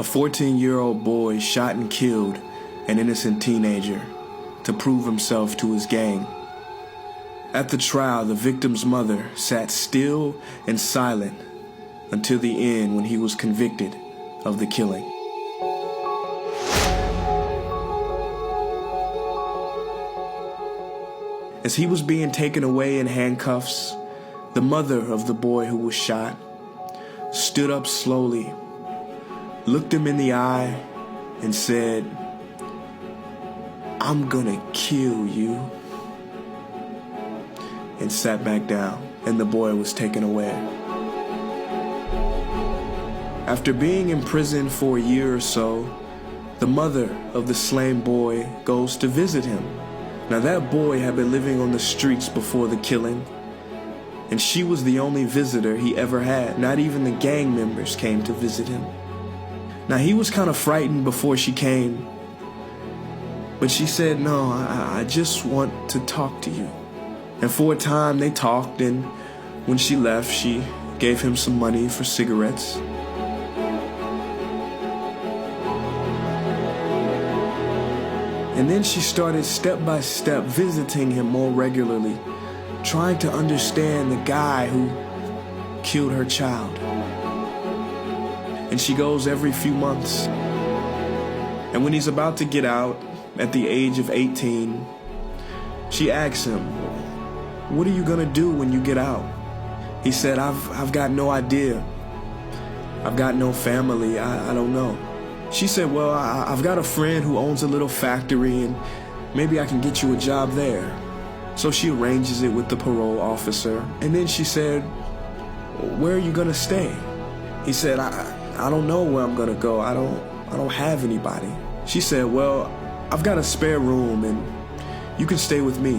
A 14-year-old boy shot and killed an innocent teenager to prove himself to his gang. At the trial, the victim's mother sat still and silent until the end when he was convicted of the killing. As he was being taken away in handcuffs, the mother of the boy who was shot stood up slowly, looked him in the eye, and said, "I'm gonna kill you," and sat back down, and the boy was taken away. After being in prison for a year or so, the mother of the slain boy goes to visit him. Now that boy had been living on the streets before the killing, and she was the only visitor he ever had. Not even the gang members came to visit him. Now he was kind of frightened before she came, but she said, "No, I just want to talk to you." And for a time they talked, and when she left, she gave him some money for cigarettes. And then she started step by step visiting him more regularly, trying to understand the guy who killed her child. And she goes every few months. And when he's about to get out at the age of 18, she asks him, "What are you gonna do when you get out?" He said, I've got no idea. I've got no family. I don't know." She said, "Well, I've got a friend who owns a little factory, and maybe I can get you a job there." So she arranges it with the parole officer. And then she said, "Where are you gonna stay?" He said, I don't know where I'm gonna go. I don't have anybody." She said, "Well, I've got a spare room, and you can stay with me."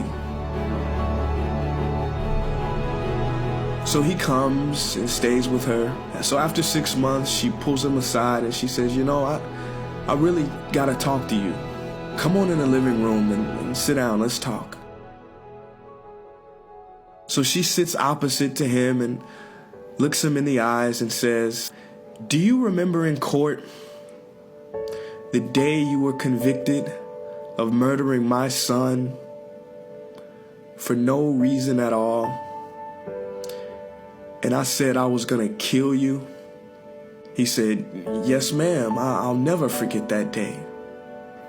So he comes and stays with her. So after 6 months, she pulls him aside and she says, "You know, I really gotta talk to you. Come on in the living room and sit down, let's talk." So she sits opposite to him and looks him in the eyes and says, "Do you remember in court the day you were convicted of murdering my son for no reason at all? And I said I was gonna kill you?" He said, "Yes, ma'am, I'll never forget that day."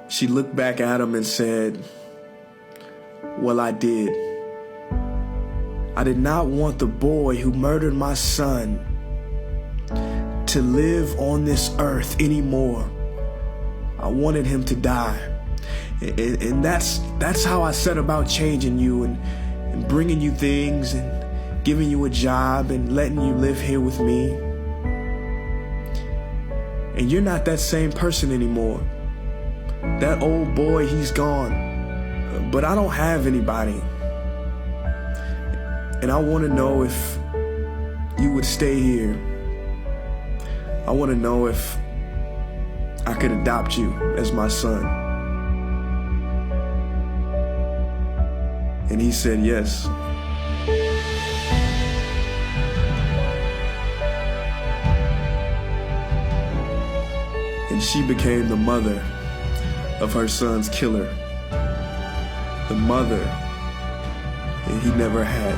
She looked back at him and said, "Well, I did. I did not want the boy who murdered my son to live on this earth anymore. I wanted him to die. And that's how I set about changing you and bringing you things and giving you a job and letting you live here with me. And you're not that same person anymore. That old boy, he's gone. But I don't have anybody. And I want to know if you would stay here. I want to know if I could adopt you as my son." And he said yes. And she became the mother of her son's killer. The mother that he never had.